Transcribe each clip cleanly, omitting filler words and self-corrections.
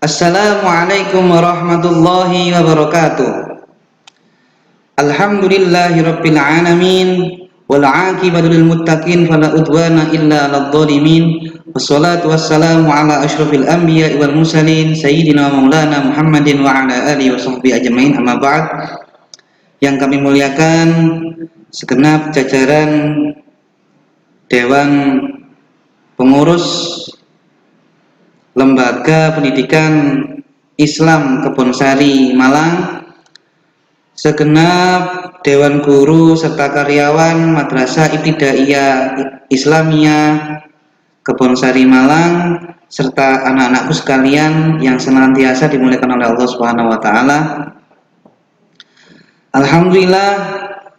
Assalamualaikum warahmatullahi wabarakatuh. Alhamdulillahirabbil alamin wal 'aqibatu lil muttaqin fala udwana illa 'alal zalimin. Wassalatu wassalamu ala asyrofil anbiya'i wal mursalin sayyidina maulana Muhammadin wa ala alihi washabbihi ajmain. Amma ba'd. Yang kami muliakan segenap jajaran Dewan Pengurus Lembaga Pendidikan Islam Kebonsari Malang, segenap Dewan Guru serta karyawan Madrasah Ibtidaiyah Islamiyah Kebonsari Malang, serta anak-anakku sekalian yang senantiasa dimuliakan oleh Allah Subhanahu wa taala. Alhamdulillah,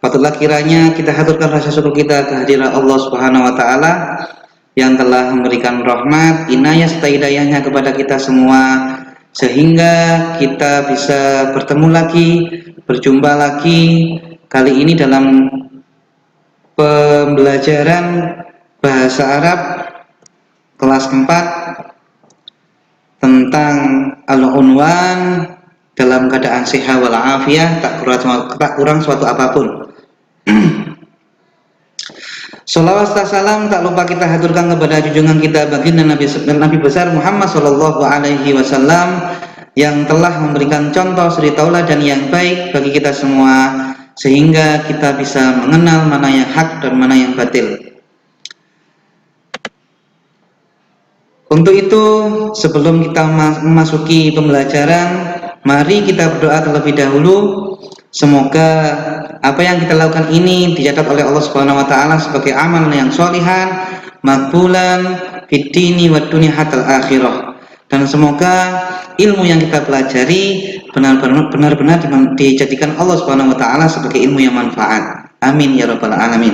patutlah kiranya kita haturkan rasa syukur kita kehadiran Allah Subhanahu wa taala yang telah memberikan rahmat, inayah serta hidayahnya kepada kita semua, sehingga kita bisa bertemu lagi, berjumpa lagi kali ini dalam pembelajaran bahasa Arab kelas 4 tentang al-unwan dalam keadaan sehat wal afiyah, tak kurang suatu apapun. Sholawat serta salam tak lupa kita haturkan kepada junjungan kita baginda Nabi besar Muhammad sallallahu alaihi wasallam yang telah memberikan contoh suri tauladan yang baik bagi kita semua, sehingga kita bisa mengenal mana yang hak dan mana yang batil. Untuk itu, sebelum kita memasuki pembelajaran, mari kita berdoa terlebih dahulu. Semoga apa yang kita lakukan ini dicatat oleh Allah Subhanahu wa taala sebagai amal yang sholihan, makbulan fid dini wad dunya hatal akhirah. Dan semoga ilmu yang kita pelajari benar-benar dijadikan Allah Subhanahu wa taala sebagai ilmu yang manfaat. Amin ya rabbal alamin.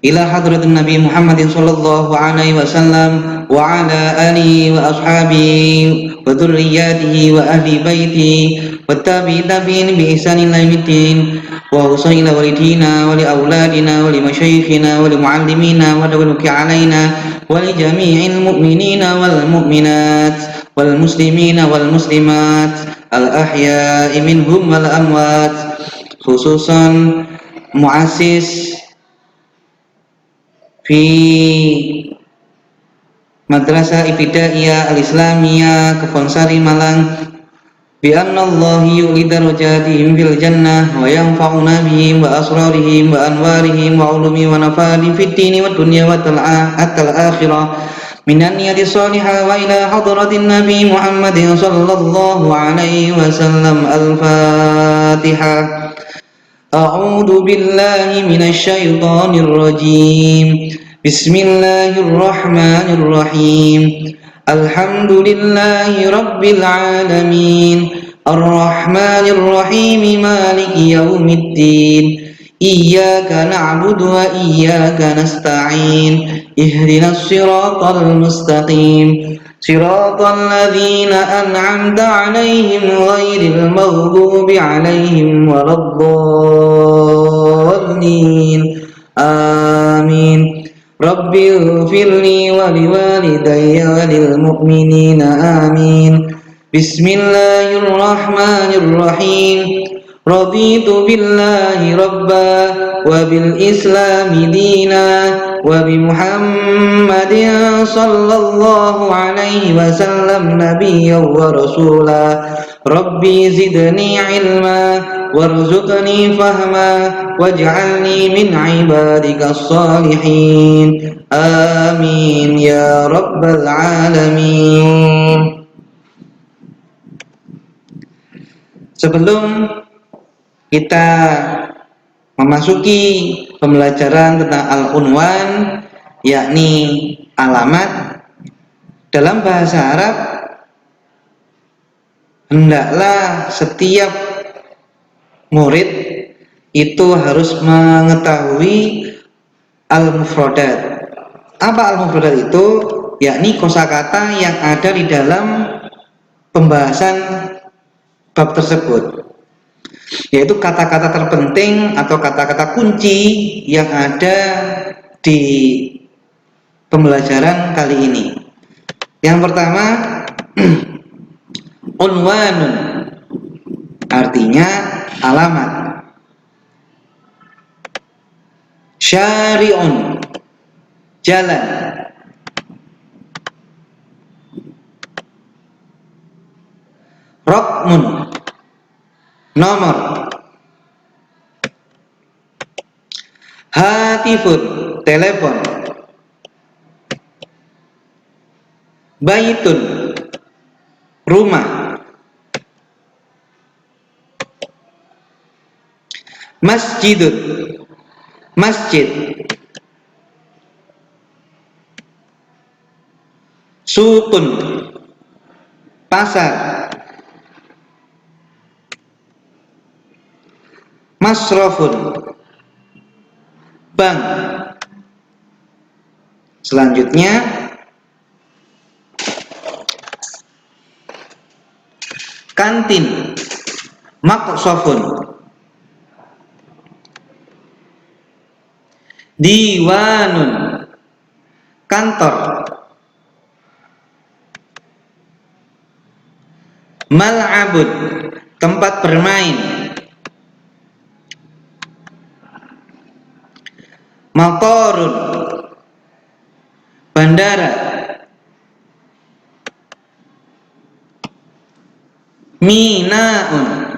Ila hadratin Nabi Muhammadin sallallahu alaihi wasallam wa ala alihi wa ashabihi wa dzurriyyatihi wa ahli baiti wa tabi'in bi ihsanin ila yaumiddin wa usaila walidina wa li auladina wa li masyayikhina wa li muallimina wa dawluki alaina wa li jami'il mu'minina wal mu'minat wal muslimina wal muslimat al ahya'i minhum wal amwat, khususan muassis fi Madrasah Ibtidaiyah Al-Islamiyah Kebonsari Malang, bi anna Allah yu'li darajatihim fil jannah wa yanfa'una bihim wa asrarihim wa anwarihim wa ulumi wa nafa'ihim fid dini wad dunya wa atal akhirah minan niyati salihah wa ila hadratin Nabi Muhammadin sallallahu alaihi wasallam. Al-Fatihah. A'udzu billahi minasy syaithanir rajim. Bismillahirrahmanirrahim. Alhamdulillahi rabbil alamin. Arrahmanir rahim. Maliki yaumiddin. Iyyaka na'budu wa iyyaka nasta'in. Ihdinas siratal mustaqim. Siratal ladzina an'amta 'alaihim ghairil maghdubi 'alaihim waladdallin. Amin. Rabbighfirli wa liwalidayya wa lil mu'minina amin. Bismillahirrahmanirrahim. Raditu billahi rabba wa bil islami dina wa bi Muhammadin sallallahu alaihi wasallam nabiyyan wa rasula. Rabbi zidni ilma warzuqni fahma waj'alni min ibadikas salihin. Amin ya rabbal alamin. Sebelum kita memasuki pembelajaran tentang al-unwan, yakni alamat, dalam bahasa Arab hendaklah setiap murid itu harus mengetahui al-mufradat. Apa al-mufradat itu? Yakni kosakata yang ada di dalam pembahasan bab tersebut, yaitu kata-kata terpenting atau kata-kata kunci yang ada di pembelajaran kali ini. Yang pertama, unwanun, artinya alamat. Syari'un, jalan. Raqmun, nomor. Hatifun, telepon. Baitun, rumah. Masjidun, masjid. Suqun, pasar. Masrafun, bank. Selanjutnya, kantin. Maqsafun, diwanun, kantor. Mal'abun, tempat bermain. Matarun, bandara. Minaun,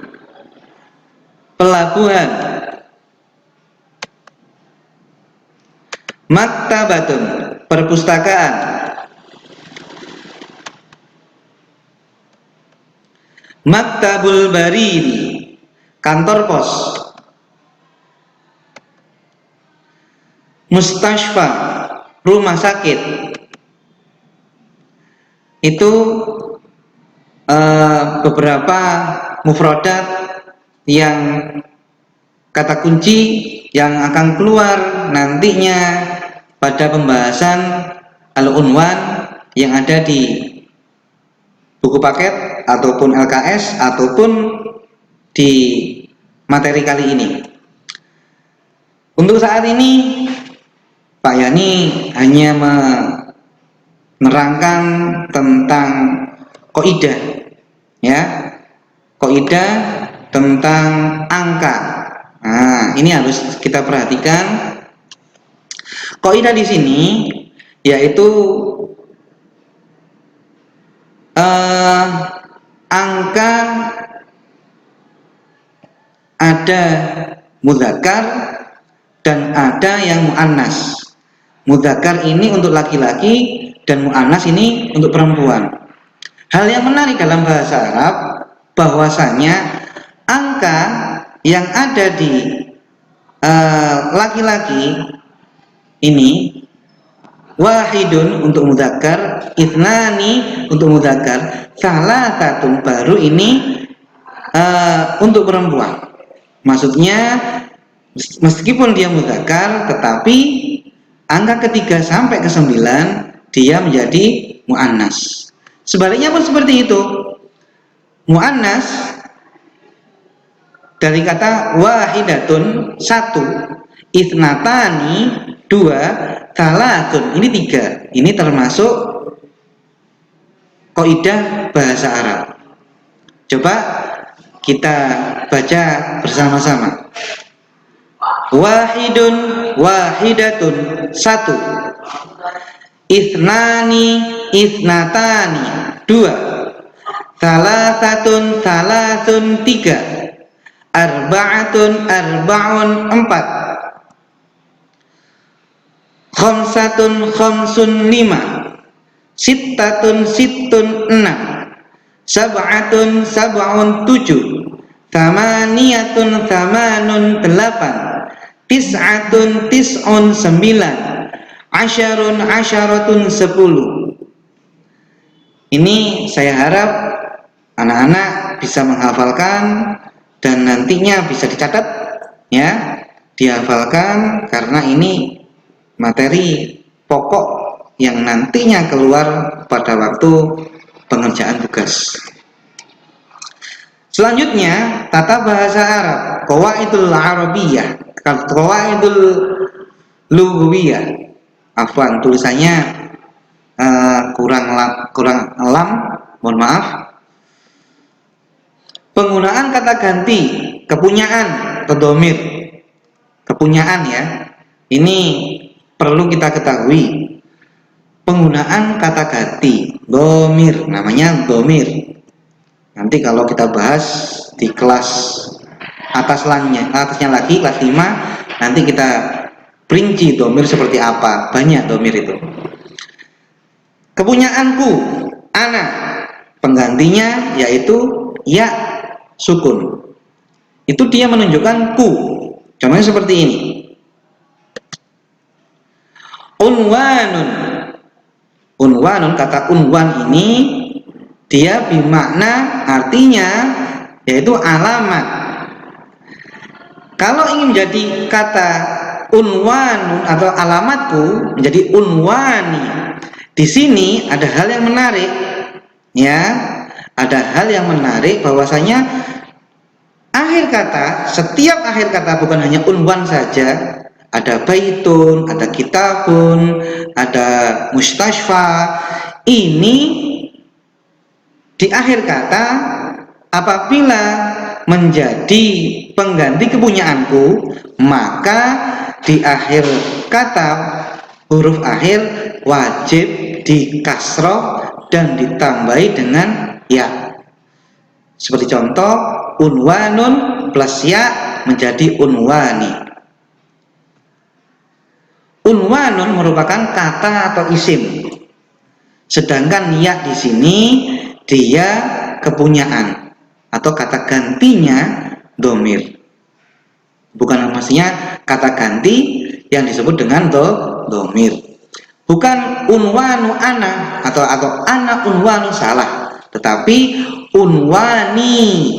pelabuhan. Maktabatun, perpustakaan. Maktabul baridi, kantor pos. Mustashfa, rumah sakit. Itu beberapa mufradat yang kata kunci yang akan keluar nantinya pada pembahasan al-unwan yang ada di buku paket ataupun LKS ataupun di materi kali ini. Untuk saat ini Pak Yani hanya menerangkan tentang kaidah, ya, kaidah tentang angka. Nah, ini harus kita perhatikan. Kaidah di sini yaitu angka ada mudzakkar dan ada yang muannas. Mudzakkar ini untuk laki-laki dan muannas ini untuk perempuan. Hal yang menarik dalam bahasa Arab bahwasanya angka yang ada di laki-laki ini wahidun untuk mudzakkar, itnani untuk mudzakkar, salasatun baru ini untuk perempuan. Maksudnya meskipun dia mudzakkar tetapi angka ketiga sampai ke 9 dia menjadi muannas. Sebaliknya pun seperti itu. Muannas dari kata wahidatun, satu, itnatani, dua, salatun, ini tiga. Ini termasuk kaidah bahasa Arab. Coba kita baca bersama-sama. Wahidun, wahidatun, satu. Ithnani, ithnatani, dua. Salasatun, salasun, tiga. Arba'atun, arba'un, empat. Khamsatun, khamsun, lima. Sittatun, sittun, enam. Sab'atun, sab'un, tujuh. Thamaniyatun, thamanun, delapan. Tis'atun, tis'un, sembilan. Asyarun, asyaratun, 10. Ini saya harap anak-anak bisa menghafalkan dan nantinya bisa dicatat, ya, dihafalkan karena ini materi pokok yang nantinya keluar pada waktu pengerjaan tugas. Selanjutnya tata bahasa Arab, qawaidul arabiyyah, qawaidul lughawiyah. Afwan, tulisannya kurang lam, mohon maaf. Penggunaan kata ganti kepunyaan atau domir, kepunyaan ya, ini perlu kita ketahui. Penggunaan kata ganti domir, namanya domir. Nanti kalau kita bahas di kelas atasnya lagi, kelas 5, nanti kita perinci domir seperti apa. Banyak domir itu. Kepunyaanku, ana, penggantinya yaitu ya sukun. Itu dia menunjukkan ku. Contohnya seperti ini. Unwanun. Unwanun, kata unwan ini dia bermakna artinya yaitu alamat. Kalau ingin menjadi kata unwanun atau alamatku menjadi unwani, di sini ada hal yang menarik, ya. Ada hal yang menarik bahwasanya akhir kata, setiap akhir kata bukan hanya unwan saja, ada baitun, ada kitabun, ada mustashfa. Ini di akhir kata apabila menjadi pengganti kepunyaanku, maka di akhir kata huruf akhir wajib dikasroh dan ditambahi dengan ya. Seperti contoh unwanun plus ya menjadi unwani. Unwanun merupakan kata atau isim, sedangkan ya di sini dia kepunyaan atau kata gantinya domir. Bukan maksudnya kata ganti yang disebut dengan domir. Bukan unwanu ana atau ana unwanu, salah, tetapi unwani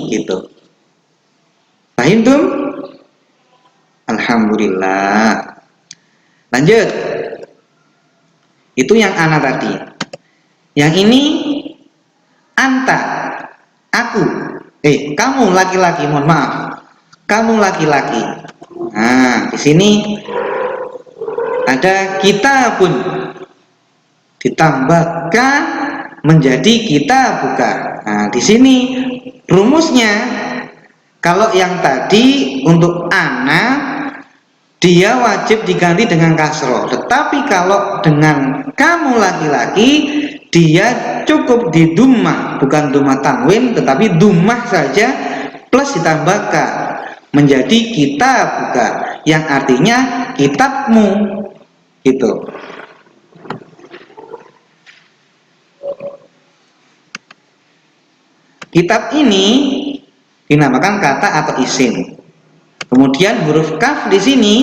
gitu. Paham tuh? Alhamdulillah. Lanjut. Itu yang ana tadi. Yang ini anta, aku. Kamu laki-laki, mohon maaf. Kamu laki-laki. Nah, di sini ada kita pun ditambahkan menjadi kita bukan. Nah, di sini rumusnya kalau yang tadi untuk ana dia wajib diganti dengan kasroh, tetapi kalau dengan kamu laki-laki dia cukup di dummah, bukan dummah tanwin tetapi dummah saja plus ditambahkan menjadi kita bukan, yang artinya kitabmu gitu. Kitab ini dinamakan kata atau isim. Kemudian huruf kaf di sini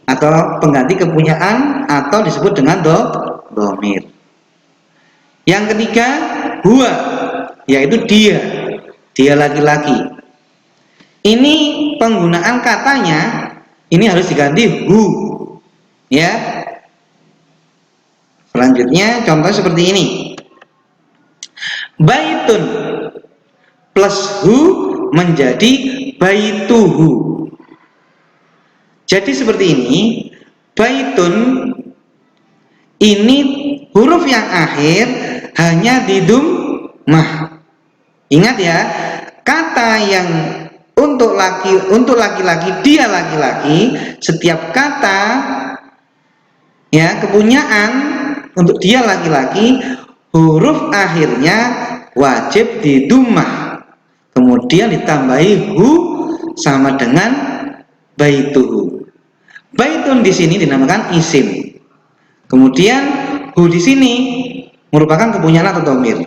atau pengganti kepunyaan atau disebut dengan domir. Yang ketiga huwa, yaitu dia laki-laki. Ini penggunaan katanya ini harus diganti hu, ya. Selanjutnya contoh seperti ini. Baitun plus hu menjadi baituhu. Jadi seperti ini. Baitun ini huruf yang akhir hanya di dummah. Ingat ya, kata yang untuk laki-laki, dia laki-laki, setiap kata ya kepunyaan untuk dia laki-laki huruf akhirnya wajib di dummah, kemudian ditambahi hu sama dengan baituhu. Baitun di sini dinamakan isim, kemudian hu di sini merupakan kepunyaan atau domir.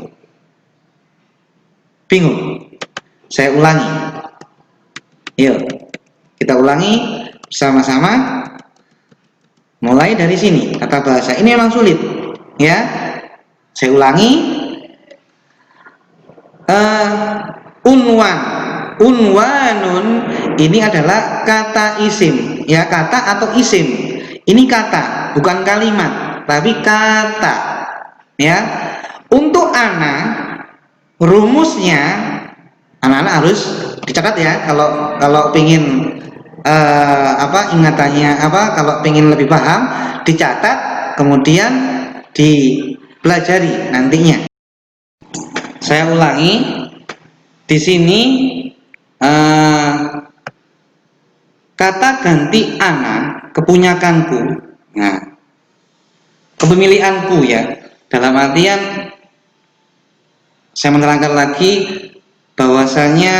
Bingung? Saya ulangi. Yuk, kita ulangi bersama-sama. Mulai dari sini, kata bahasa ini memang sulit, ya. Saya ulangi. Unwanun ini adalah kata isim, ya, kata atau isim. Ini kata, bukan kalimat, tapi kata, ya. Untuk ana, rumusnya anak-anak harus dicatat ya. Kalau pingin ingatannya kalau pingin lebih paham, dicatat kemudian pelajari nantinya. Saya ulangi di sini, kata ganti ana, kepunyakanku, nah kepemilikanku ya, dalam artian saya menerangkan lagi bahwasanya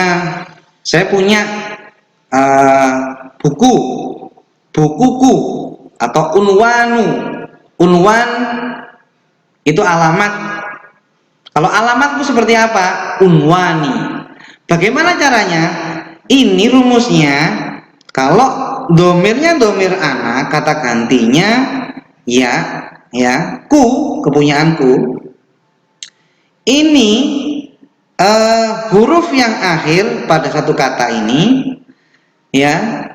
saya punya bukuku atau unwanu. Unwan itu alamat. Kalau alamatku seperti apa? Unwani. Bagaimana caranya? Ini rumusnya. Kalau domirnya domir ana, kata gantinya ya, kepunyaanku. Ini huruf yang akhir pada satu kata ini ya,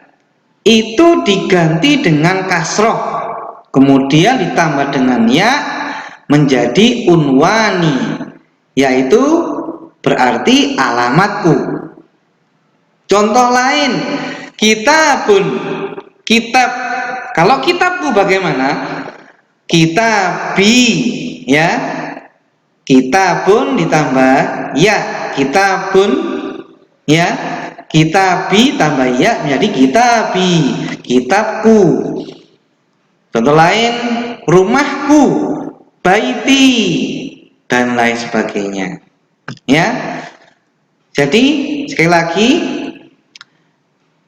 itu diganti dengan kasroh, kemudian ditambah dengan ya menjadi unwani, yaitu berarti alamatku. Contoh lain, kitabun, kitab. Kalau kitabku bagaimana? Kitabi ya, kitabun ditambah ya, kitabun ya, kitabi tambah ya menjadi kitabi, kitabku. Contoh lain, rumahku, baiti, dan lain sebagainya ya. Jadi sekali lagi,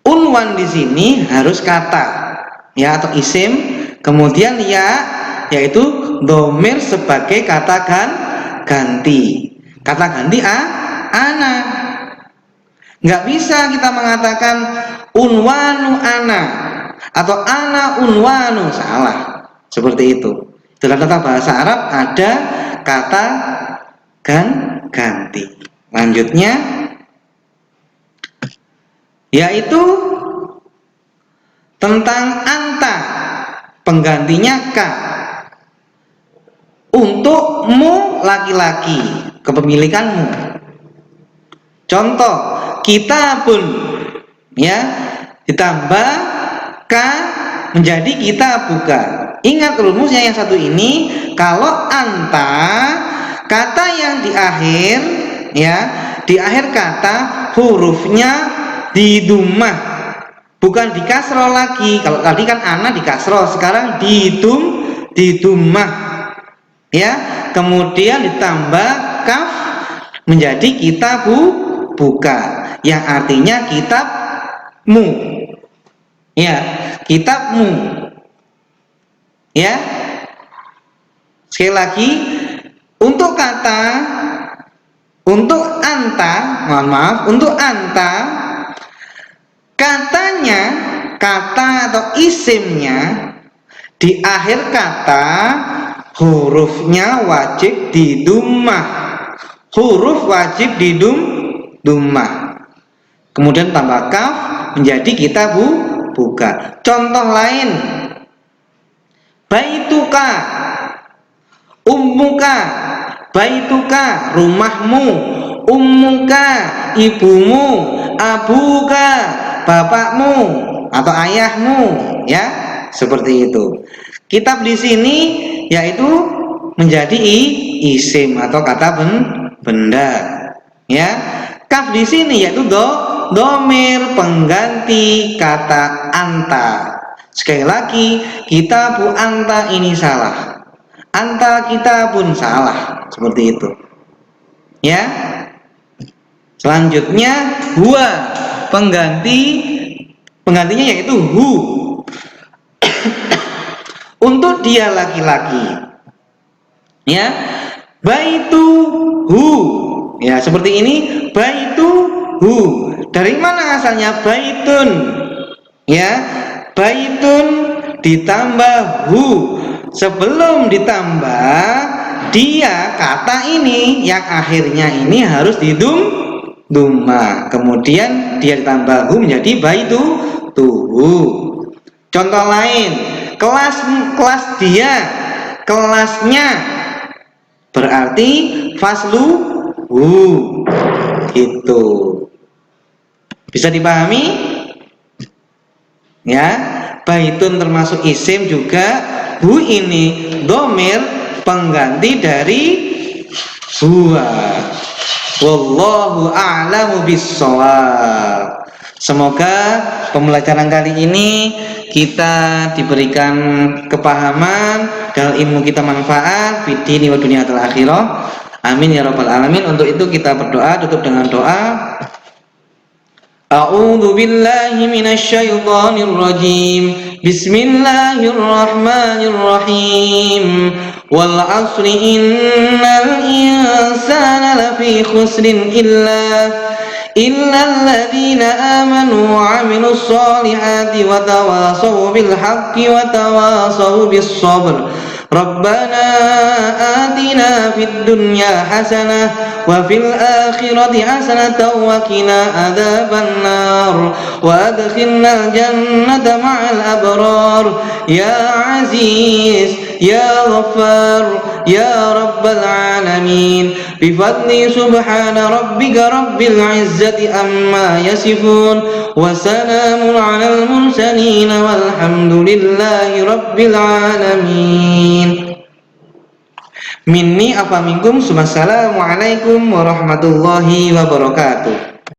unwan di sini harus kata ya atau isim, kemudian ya yaitu domir sebagai kata ganti. Kata ganti ana. Nggak bisa kita mengatakan unwanu ana atau ana unwanu, salah. Seperti itu. Dalam tata bahasa Arab ada kata ganti. Lanjutnya yaitu tentang anta, penggantinya ka. Untukmu laki-laki, kepemilikanmu. Contoh, kitabun ya, ditambah ka menjadi kitabuka. Ingat rumusnya yang satu ini, kalau anta, kata yang di akhir ya, di akhir kata hurufnya di dhammah, bukan di kasroh lagi. Kalau tadi kan ana di kasroh, sekarang di dhammah ya, kemudian ditambah kaf menjadi buka, yang artinya kitabmu ya, kitabmu ya. Sekali lagi, untuk kata, untuk anta, mohon maaf, untuk anta, katanya, kata atau isimnya di akhir kata hurufnya wajib di dhammah, huruf wajib di dhammah, kemudian tambah kaf menjadi buka. Contoh lain, baituka, ummuka, baituka rumahmu, ummuka ibumu, abuka bapakmu atau ayahmu ya, seperti itu. Kitab di sini yaitu menjadi isim atau kata benda ya. Kaf di sini yaitu domir pengganti kata anta. Sekali lagi, kitabu anta ini salah, anta kita pun salah, seperti itu ya. Selanjutnya huwa, penggantinya yaitu hu. Untuk dia laki-laki ya, baituhu ya, seperti ini, baituhu. Dari mana asalnya baitun ya, baitun ditambah hu. Sebelum ditambah, dia kata ini yang akhirnya ini harus dhammah, kemudian dia ditambah hu menjadi baituhu. Contoh lain, kelas dia, kelasnya, berarti fasluhu, gitu. Bisa dipahami ya. Baitun termasuk isim juga, hu ini domir pengganti dari huwa. Wallahu a'lamu bissawab. Semoga pembelajaran kali ini kita diberikan kepahaman dan ilmu kita manfaat fid dini wa dunya al akhirah. Amin ya rabbal alamin. Untuk itu kita berdoa, tutup dengan doa. A'udzu billahi minasy syaithanir rajim. Bismillahirrahmanirrahim. Wal 'asri innal insana lafi khusrin illa alladzina amanu wa 'amilus solihati wa tawasaw bil haqqi wa tawasaw bis sabr. Rabbana atina fid dunya hasanah wa fil akhirati hasanatan wa qina adzabannar wa adkhilnal jannata ma'al abrar ya aziz ya ghaffar ya rabbal alamin bi fadli subhana rabbika rabbil izzati amma yasifun wa salamun 'alal mursalin walhamdulillahi rabbil alamin. Minni afa minkum. Wassalamualaikum warahmatullahi wabarakatuh.